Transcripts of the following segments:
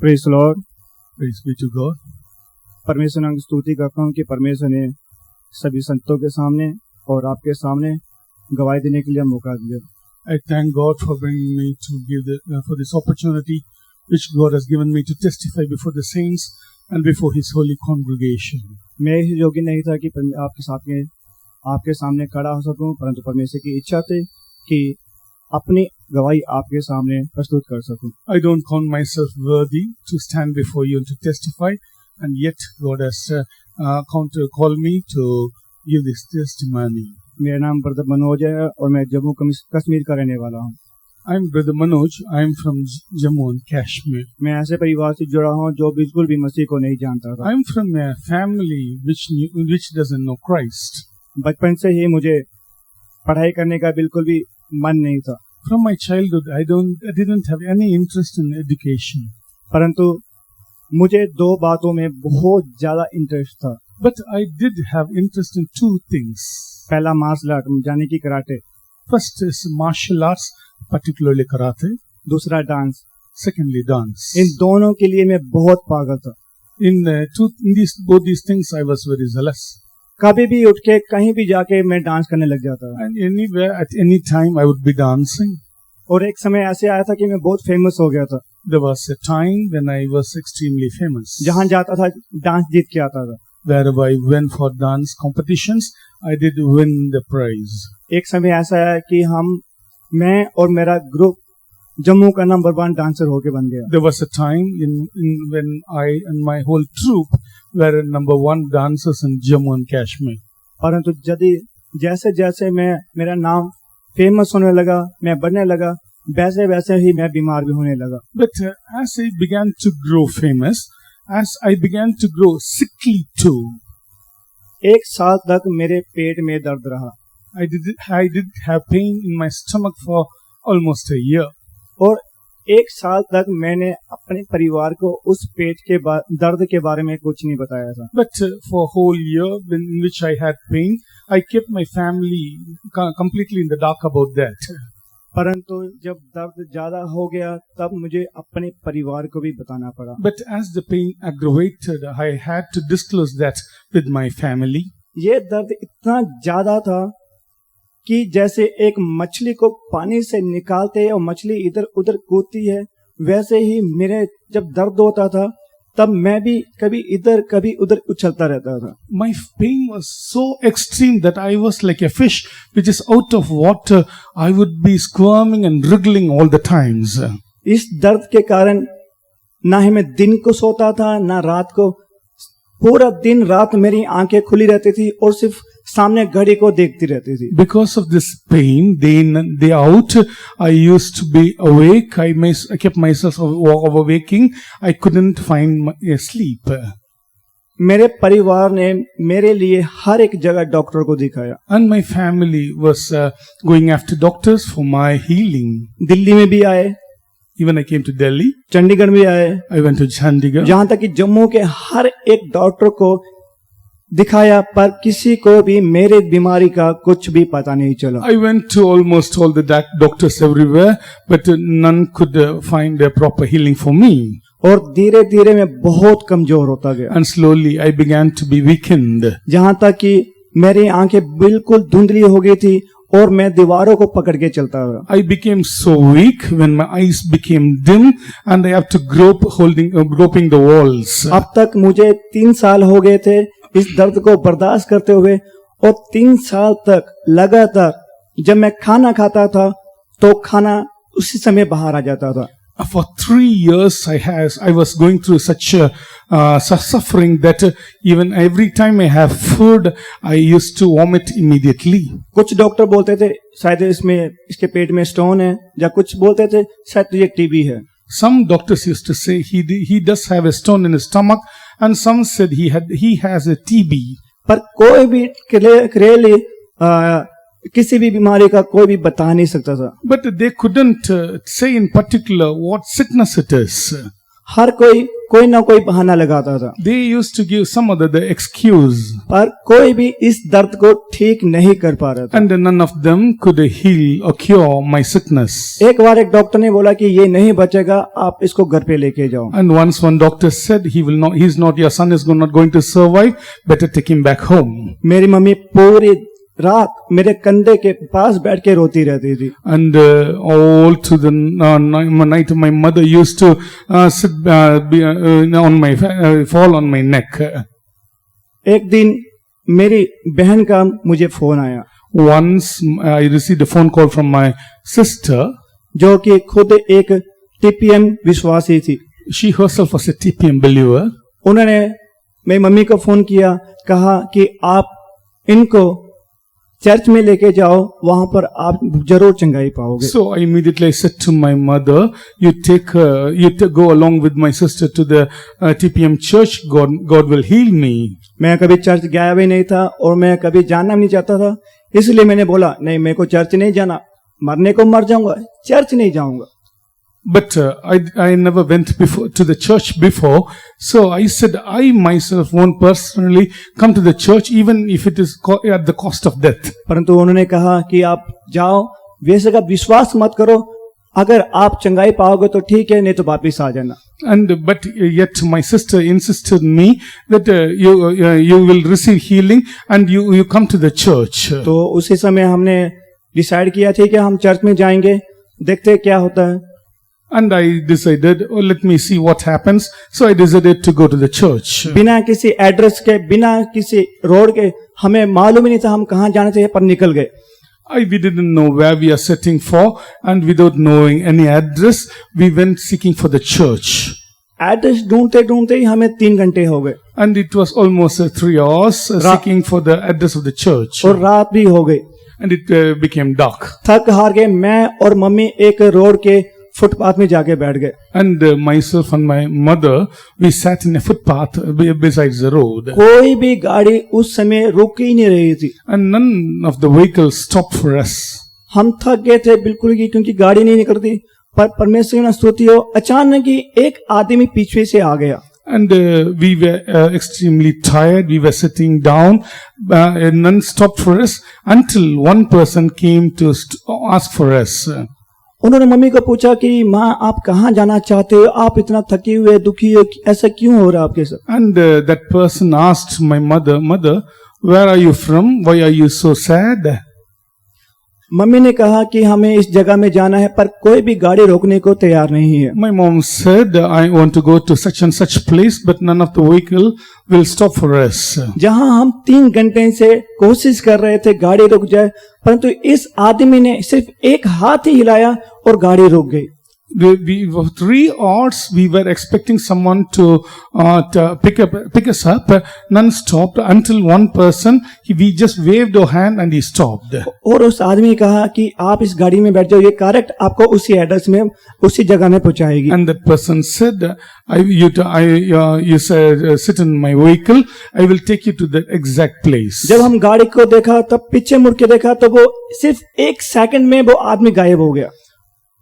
Praise the Lord. Praise be to God. परमेश्वर की स्तुति करता हूँ कि परमेश्वर ने सभी संतों के सामने और आपके सामने गवाही देने के लिए मौका दिया। I thank God for bringing me to give for this opportunity which God has given me to testify before the saints and before His holy congregation. मैं इस योग्य नहीं था कि आपके सामने खड़ा हो सकूं, परंतु परमेश्वर की इच्छा थी कि अपनी गवाही आपके सामने प्रस्तुत कर सकूं। I don't count myself worthy to stand before you and to testify, and yet God has called me to give this testimony. मेरा नाम ब्रदर मनोज है और मैं जम्मू कश्मीर का रहने वाला हूँ। I'm Brother Manoj. I'm from Jammu and Kashmir. मैं ऐसे परिवार से जुड़ा हूँ जो बिल्कुल भी मसीह को नहीं जानता था। I'm from a family which doesn't know Christ. बचपन से ही मुझे पढ़ाई करने का बिल्कुल भी मन नहीं था। From my childhood, I didn't have any interest in education. परंतु मुझे दो बातों में बहुत ज्यादा इंटरेस्ट था। But I did have interest in two things. पहला मार्शल आर्ट यानी कि karate, First is martial arts, particularly karate. दूसरा डांस। Secondly, dance. इन दोनों के लिए मैं बहुत पागल था। In both these things, I was very zealous. कभी भी उठ के कहीं भी जाके मैं डांस करने लग जाता था। And anywhere, at any time, I would be dancing. और एक समय ऐसे आया था कि मैं बहुत फेमस हो गया था। There was a time when I was extremely famous. जहाँ जाता था डांस जीत के आता था। Wherever I went for dance competitions, I did win the prize. एक समय ऐसा आया कि मैं और मेरा ग्रुप जम्मू का नंबर 1 डांसर होके बन गया। There was a time when I and my whole troupe were number 1 dancers in Jammu and Kashmir. परंतु जैसे जैसे मेरा नाम फेमस होने लगा, मैं बढ़ने लगा, वैसे वैसे ही मैं बीमार भी होने लगा। But as I began to grow famous, as I began to grow sickly too. 1 साल तक मेरे पेट में दर्द रहा। I did have pain in my stomach for almost a year. और 1 साल तक मैंने अपने परिवार को उस पेट के दर्द के बारे में कुछ नहीं बताया था। But for a whole year in which I had pain, I kept my family completely in the dark about that. परंतु जब दर्द ज्यादा हो गया तब मुझे अपने परिवार को भी बताना पड़ा। But as the pain aggravated, I had to disclose that with my family. ये दर्द इतना ज्यादा था कि जैसे एक मछली को पानी से निकालते हैं और मछली इधर उधर कूदती है, वैसे ही मेरे जब दर्द होता था तब मैं भी कभी इधर कभी उधर उछलता रहता था। My pain was so extreme that I was like a fish which is out of water. I would be squirming and wriggling all the times. इस दर्द के कारण ना ही मैं दिन को सोता था ना रात को। पूरा दिन रात मेरी आंखें खुली रहती थी और सिर्फ सामने घड़ी को देखती रहती थी। Because of this pain, day in and day out, I used to be awake. I kept myself overwaking. I couldn't find sleep. मेरे परिवार ने मेरे लिए हर एक जगह डॉक्टर को दिखाया। And my family was going after doctors for my healing. Delhi में भी आए। Even I came to Delhi. Chandigarh भी आए। I went to Chandigarh. जहाँ तक कि जम्मू के हर एक डॉक्टर को दिखाया, पर किसी को भी मेरे बीमारी का कुछ भी पता नहीं चला। I went to almost all the doctors everywhere, but none could find a proper healing for me. और धीरे धीरे मैं बहुत कमजोर होता गया। And slowly I began to be weakened. जहाँ तक कि मेरी आंखें बिल्कुल धुंधली हो गई थी और मैं दीवारों को पकड़ के चलता था। I became so weak when my eyes became dim and I have to groping the walls. अब तक मुझे 3 साल हो गए थे इस दर्द को बर्दाश्त करते हुए, और 3 साल तक लगातार जब मैं खाना खाता था तो खाना उसी समय बाहर आ जाता था। For 3 years I was going through such suffering that even every time I have food I used to vomit immediately. कुछ डॉक्टर बोलते थे शायद इसके पेट में स्टोन है, या कुछ बोलते थे शायद तुझे टीबी है। Some doctors used to say he does have a stone in his stomach, and some said he has a TB. पर कोई भी क्लियरली किसी भी बीमारी का कोई भी बता नहीं सकता था। But they couldn't say in particular what sickness it is. हर कोई ना कोई बहाना लगाता था, They used to give some other the excuse, पर कोई भी इस दर्द को ठीक नहीं कर पा रहा था। and none of them could heal or cure my sickness. एक बार एक डॉक्टर ने बोला कि ये नहीं बचेगा, आप इसको घर पे लेके जाओ। And once one doctor said, your son is not going to survive, better take him back home. मेरी मम्मी पूरी रात मेरे कंधे के पास बैठ के रोती रहती थी। And all through the night, my mother used to fall on my neck. एक दिन मेरी बहन का मुझे फोन आया, Once I received a phone call from my sister. जो कि खुद एक टीपीएम विश्वासी थी। She herself was a TPM believer. उन्होंने मेरी मम्मी को फोन किया, कहा कि आप इनको चर्च में लेके जाओ, वहां पर आप जरूर चंगाई पाओगे। So I immediately said to my mother, you go along with my sister to the TPM church. God will heal me. मैं कभी चर्च गया भी नहीं था और मैं कभी जाना भी नहीं चाहता था, इसलिए मैंने बोला नहीं, मेरे को चर्च नहीं जाना, मरने को मर जाऊंगा, चर्च नहीं जाऊंगा। But I never went to the church before, so I said I myself won't personally come to the church, even if it is at the cost of death. परंतु उन्होंने कहा कि आप जाओ, वैसे का विश्वास मत करो, अगर आप चंगाई पाओगे तो ठीक है, नहीं तो वापिस आ जाना। But yet my sister insisted me that you will receive healing and you come to the church. तो उसी समय हमने डिसाइड किया था कि हम चर्च में जाएंगे, देखते क्या होता है। And I decided, let me see what happens. So I decided to go to the church. बिना किसी एड्रेस के, बिना किसी रोड के, हमें मालूम ही नहीं था हम कहाँ जाने थे, पर निकल गए। We didn't know where we are setting for, and without knowing any address, we went seeking for the church. Address ढूंढते ढूंढते ही हमें 3 घंटे हो गए। And it was almost 3 hours seeking for the address of the church. और रात भी हो गई। And it became dark. थक हार गए, मैं और मम्मी एक रोड के फुटपाथ में जाके बैठ गए। And myself and my mother, we sat in a footpath besides the road. कोई भी गाड़ी उस समय रुक ही नहीं रही थी। And none of the vehicles stopped for us. हम थक गए थे बिल्कुल ही, क्योंकि गाड़ी नहीं निकलती। पर परमेश्वर ने स्तुति हो, अचानक ही एक आदमी पीछे से आ गया। And we were extremely tired. We were sitting down, and none stopped for us until one person came to ask for us. उन्होंने मम्मी को पूछा कि माँ आप कहाँ जाना चाहते हो, आप इतना थके हुए दुखी हो, ऐसा क्यों हो रहा है आपके साथ। And that person asked my mother, where are you from? Why are you so sad? Mummy ने कहा कि हमें इस जगह में जाना है, पर कोई भी गाड़ी रोकने को तैयार नहीं है। My mom said, I want to go to such and such place, but none of the vehicle will stop for us. जहां हम 3 घंटे से कोशिश कर रहे थे गाड़ी रुक जाए, परंतु इस आदमी ने सिर्फ एक हाथ ही हिलाया और गाड़ी रुक गई। We for 3 hours we were expecting someone to pick us up. None stopped until one person, we just waved our hand and he stopped. और उस आदमी ने कहा कि आप इस गाड़ी में बैठ जाओ, ये करेक्ट आपको उसी एड्रेस में, उसी जगह में पहुंचाएगी। And that person said, you sit in my vehicle, I will take you to the exact place. जब हम गाड़ी को देखा, तब पीछे मुड़ के देखा, तो वो सिर्फ 1 सेकंड में वो आदमी गायब हो गया।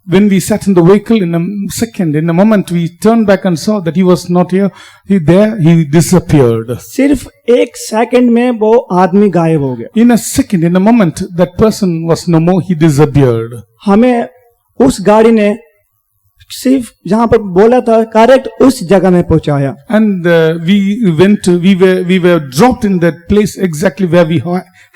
When we sat in the vehicle, in a moment, we turned back and saw that he was not here. He disappeared. सिर्फ 1 सेकंड में वो आदमी गायब हो गया। In a second, in a moment, that person was no more. He disappeared. हमें उस गाड़ी ने सिर्फ जहां पर बोला था करेक्ट उस जगह में पहुंचाया। And we were dropped in that place exactly where we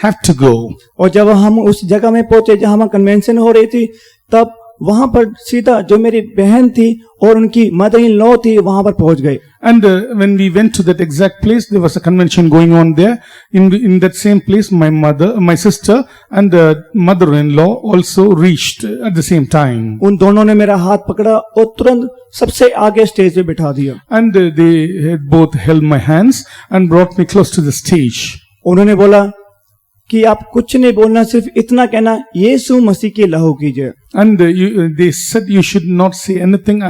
have to go. और जब हम उस जगह में पहुंचे जहां कन्वेंशन हो रही थी, तब वहां पर सीधा जो मेरी बहन थी और उनकी मदर इन लॉ थी, वहां पर पहुंच गए। And when we went to that exact place, there was a convention going on there. In that same place, my sister and mother-in-law also reached at the same time. उन दोनों ने मेरा हाथ पकड़ा और तुरंत सबसे आगे स्टेज पे बिठा दिया। And they had both held my hands and brought me close to the stage. उन्होंने बोला कि आप कुछ नहीं बोलना, सिर्फ इतना कहना, यीशु मसीह की लहू की जय। And they said you should not say anything.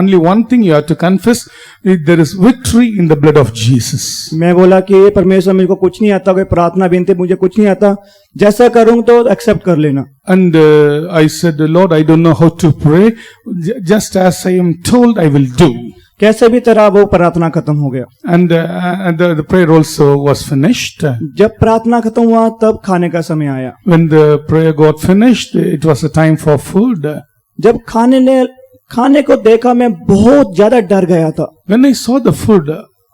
Only one thing you have to confess: there is victory in the blood of Jesus. मैं बोला कि ये परमेश्वर, मेरे को कुछ नहीं आता, कोई प्रार्थना विनती मुझे कुछ नहीं आता, जैसा करूँ तो एक्सेप्ट कर लेना। And I said, Lord, I don't know how to pray. Just as I am told, I will do. कैसे भी तरह वो प्रार्थना खत्म हो गया। And the prayer also was finished. जब प्रार्थना खत्म हुआ तब खाने का समय आया। When the prayer got finished, it was a time for food. जब खाने को देखा मैं बहुत ज्यादा डर गया था, When I saw the food,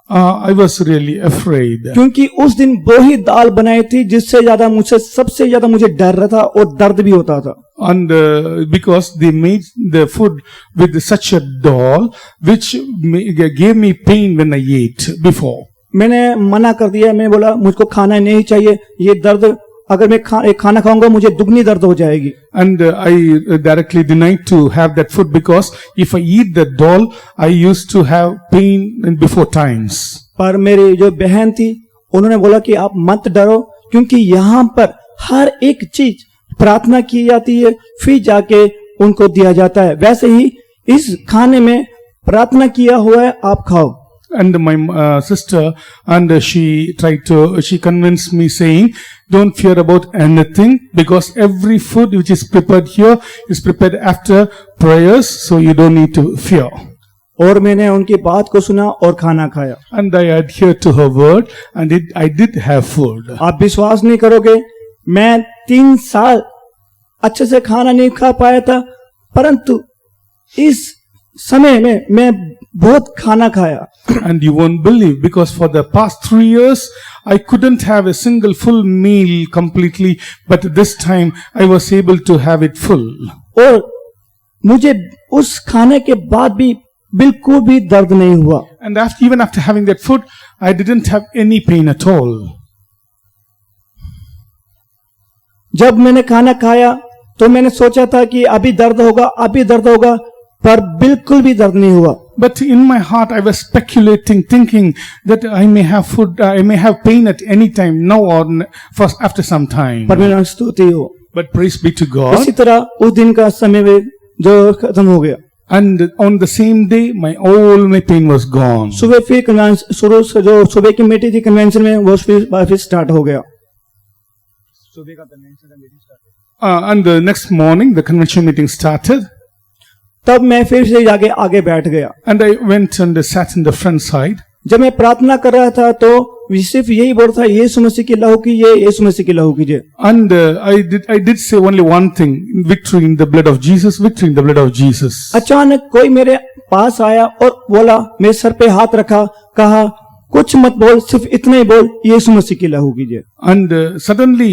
I was really afraid. क्योंकि उस दिन वो ही दाल बनाई थी जिससे ज्यादा सबसे ज्यादा मुझे डर रहा था और दर्द भी होता था। And because they made the food with such a dal which gave me pain when I ate before. मैंने मना कर दिया, मैं बोला मुझको खाना नहीं चाहिए, ये दर्द अगर मैं खाना खाऊंगा मुझे दुगनी दर्द हो जाएगी। And I directly denied to have that food because if I eat that dal, I used to have pain before times. पर मेरी जो बहन थी उन्होंने बोला कि आप मत डरो, क्योंकि यहाँ पर हर एक चीज प्रार्थना की जाती है फिर जाके उनको दिया जाता है, वैसे ही इस खाने में प्रार्थना किया हुआ है, आप खाओ। And my sister, and she convinced me saying, don't fear about anything because every food which is prepared here is prepared after prayers, so you don't need to fear. और मैंने उनकी बात को सुना और खाना खाया। And I adhered to her word and I did have food. आप विश्वास नहीं करोगे, मैं 3 साल अच्छे से खाना नहीं खा पाया था, परंतु इस समय में मैं बहुत खाना खाया। And you won't believe, because for the past 3 years I couldn't have a single full meal completely, but this time I was able to have it full. और मुझे उस खाने के बाद भी बिल्कुल भी दर्द नहीं हुआ। And even after having that food, I didn't have any pain at all. जब मैंने खाना खाया तो मैंने सोचा था कि अभी दर्द होगा, पर बिल्कुल भी दर्द नहीं हुआ। But in my heart I was speculating, thinking that I may have food, I may have pain at any time, now or first after some time. परमेश्वर स्तुति हो। But praise be to God. इसी तरह उस दिन का समय में जो खत्म हो गया। And on the same day, all my pain was gone. सुबह फिर जो सुबह की मीटिंग थी कन्वेंशन में, वो फिर स्टार्ट हो गया। सुबह का कन्वेंशन का meeting start. And the next morning, the convention meeting started. तब मैं फिर से जाके आगे बैठ गया। And I went and sat in the front side. जब मैं प्रार्थना कर रहा था तो सिर्फ यही बोल था, यीशु मसीह की लहू कीजिए, यीशु मसीह की लहू कीजिए। And I did say only one thing: victory in the blood of Jesus, victory in the blood of Jesus. अचानक कोई मेरे पास आया और बोला, मेरे सर पे हाथ रखा, कहा कुछ मत बोल, सिर्फ इतना ही बोल, यीशु मसीह की लहू कीजिए। And suddenly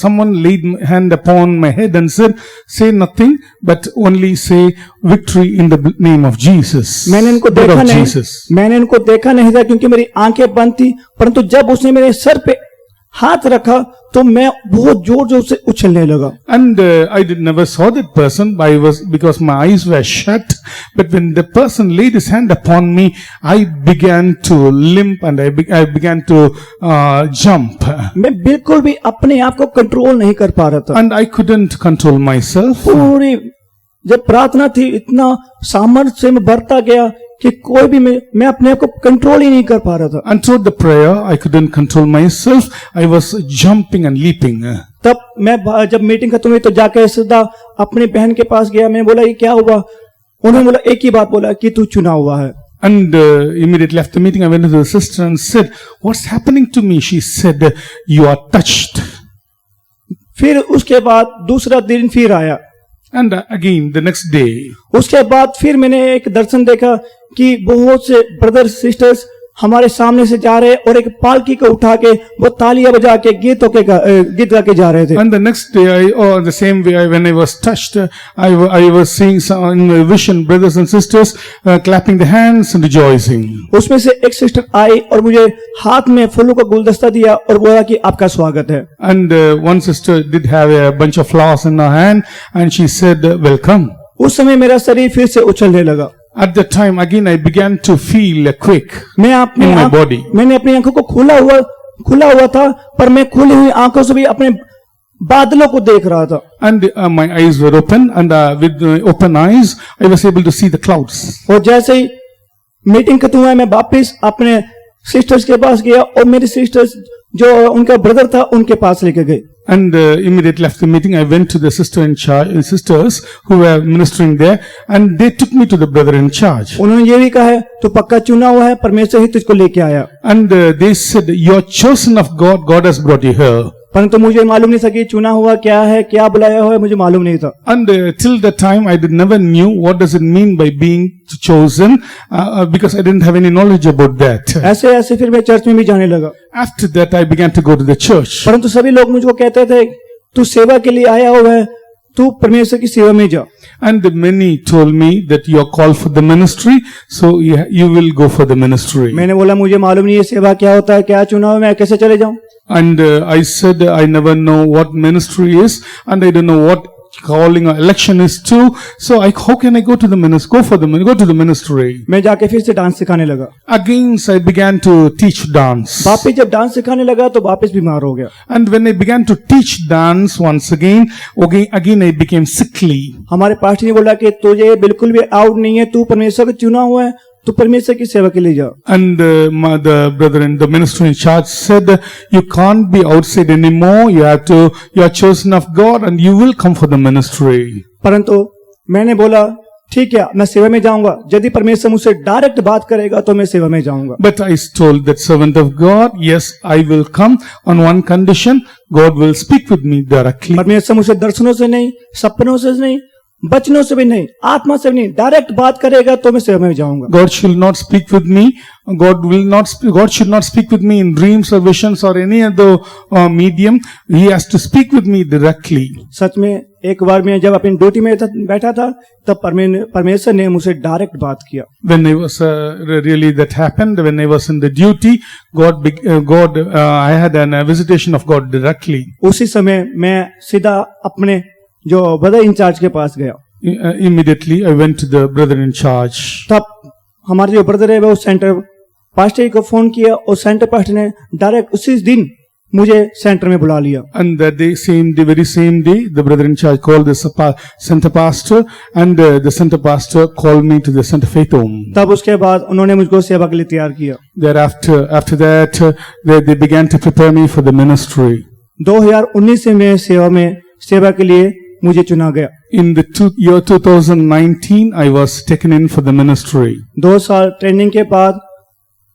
someone laid hand upon my head and said, say nothing, but only say victory in the name of Jesus. मैंने इनको देखा नहीं था क्योंकि मेरी आंखें बंद थी, परंतु जब उसने मेरे सर पे हाथ रखा तो मैं बहुत जोर जोर से उछलने लगा। And I never saw that person, because my eyes were shut. But when the person laid his hand upon me, I began to limp and I began to jump. मैं बिल्कुल भी अपने आप को कंट्रोल नहीं कर पा रहा था। And I couldn't control myself. पूरी जब प्रार्थना थी, इतना सामर्थ्य से मैं बढ़ता गया कि कोई भी मैं अपने आप को कंट्रोल ही नहीं कर पा रहा था। And throughout the prayer, I couldn't control myself. I was jumping and leaping. तब मैं जब मीटिंग खत्म हुई तो जाके सीधा अपनी बहन के पास गया। मैं बोला, ये क्या हुआ? उन्होंने बोला, एक ही बात बोला कि तू चुना हुआ है। And immediately after the meeting, I went to the sister and said, what's happening to me? She said, you are touched. फिर उसके बाद दूसरा दिन फिर आया। And again the next day. उसके बाद फिर मैंने एक दर्शन देखा कि बहुत से ब्रदर सिस्टर्स हमारे सामने से जा रहे और एक पालकी को उठा के वो तालियां बजा के गीत गा के जा रहे थे। And the next day, the same way, when I was touched, I was seeing in my vision brothers and sisters clapping the hands and rejoicing. उसमें से एक सिस्टर आई और मुझे हाथ में फूलों का गुलदस्ता दिया और बोला कि आपका स्वागत है। And one sister did have a bunch of flowers in her hand and she said, welcome. उस समय मेरा शरीर फिर से उछलने लगा। At that time again I began to feel a quake in my body. मैंने अपनी आंखों को खुला हुआ था, पर मैं खुली हुई आंखों से भी अपने बादलों को देख रहा था। And my eyes were open, and with open eyes I was able to see the clouds. और जैसे ही मीटिंग खत्म हुआ, मैं वापस अपने सिस्टर्स के पास गया और मेरी सिस्टर्स जो उनका ब्रदर था उनके पास लेके गए। And immediately after the meeting, I went to the sister in charge, sisters who were ministering there, and they took me to the brother in charge. उन्होंने ये भी कहा है तो पक्का चुना हुआ है, परमेश्वर ही तुझको लेके आया। And they said, "You are chosen of God. God has brought you here." परंतु मुझे मालूम नहीं था कि चुना हुआ क्या है, क्या बुलाया हुआ है, मुझे मालूम नहीं था। And till that time, I never knew what does it mean by being chosen, because I didn't have any knowledge about that. ऐसे ऐसे फिर मैं चर्च में भी जाने लगा। After that, I began to go to the church. परंतु सभी लोग मुझको कहते थे तू सेवा के लिए आया हुआ है, तू परमेश्वर की सेवा में जा। And many told me that you are called for the ministry, so you will go for the ministry. मैंने बोला मुझे मालूम नहीं है सेवा क्या होता है, क्या चुना हुआ, मैं कैसे चले जाऊं। And I said, I never know what ministry is, and I don't know what calling or election is too. So how can I go to the ministry? Go to the ministry. मैं जाके फिर से dance सिखाने लगा। Again, I began to teach dance. वापिस जब dance सिखाने लगा तो वापिस बीमार हो गया। And when I began to teach dance once again I became sickly. हमारे पास्टर ने बोला कि तुझे बिल्कुल भी आउट नहीं है, तू परमेश्वर का चुना हुआ है, तू परमेश्वर की सेवा के लिए जा। And the brother in the ministry in charge said, you can't be outside anymore. You are chosen of God, and you will come for the ministry. परंतु मैंने बोला ठीक है, मैं सेवा में जाऊंगा, यदि परमेश्वर मुझसे डायरेक्ट बात करेगा तो मैं सेवा में जाऊंगा। But I told that servant of God, yes, I will come on one condition: God will speak with me directly. परमेश्वर मुझसे दर्शनों से नहीं, सपनों से नहीं, बचनों से भी नहीं, आत्मा से भी नहीं, डायरेक्ट बात करेगा तो मैं सेवा में जाऊंगा। God shall not speak with me. God should not speak with me in dreams or visions or any other medium. He has to speak with me directly. सच में एक बार मैं जब अपनी ड्यूटी में बैठा था तब परमेश्वर ने मुझसे डायरेक्ट बात किया। When I was really that happened when I was in the duty, I had a visitation of God directly. उसी समय मैं सीधा अपने जो ब्रदर इंचार्ज के पास गया। Immediately I went to the brother in charge. तब हमारे जो ब्रदर है वो सेंटर पास्टर को फोन किया और सेंटर पास्टर ने डायरेक्ट उसी दिन मुझे सेंटर में बुला लिया। And that day, very same day, the brother in charge called the center pastor, and the center pastor called me to the Center Faith Home. तब उसके बाद उन्होंने मुझको सेवा के लिए तैयार किया। Thereafter, after that, they began to prepare me for the ministry. 2019 में सेवा के लिए मुझे चुना गया। In the year 2019, I was taken in for the ministry. 2 साल ट्रेनिंग के बाद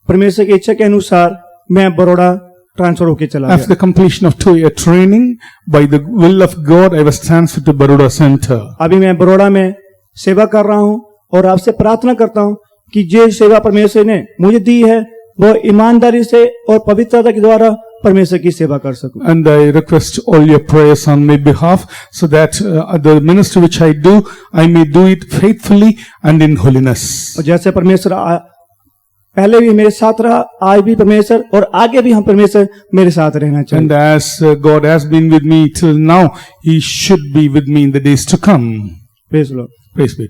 परमेश्वर की इच्छा के अनुसार मैं बड़ौदा ट्रांसफर होके चला गया। After the completion of 2-year training, by the will of God, I was transferred to Baroda Center. अभी मैं बड़ौदा में सेवा कर रहा हूँ और आपसे प्रार्थना करता हूँ कि जो सेवा परमेश्वर ने मुझे दी है वो ईमानदारी से और पवित्रता के द्वारा परमेश्वर की सेवा कर सकूं। And I request all your prayers on my behalf, so that the ministry which I do, I may do it faithfully and in holiness. और जैसे परमेश्वर पहले भी मेरे साथ रहा, आज भी परमेश्वर और आगे भी हम परमेश्वर मेरे साथ रहना चाहिए। And as God has been with me till now, He should be with me in the days to come. Praise the Lord. Praise be to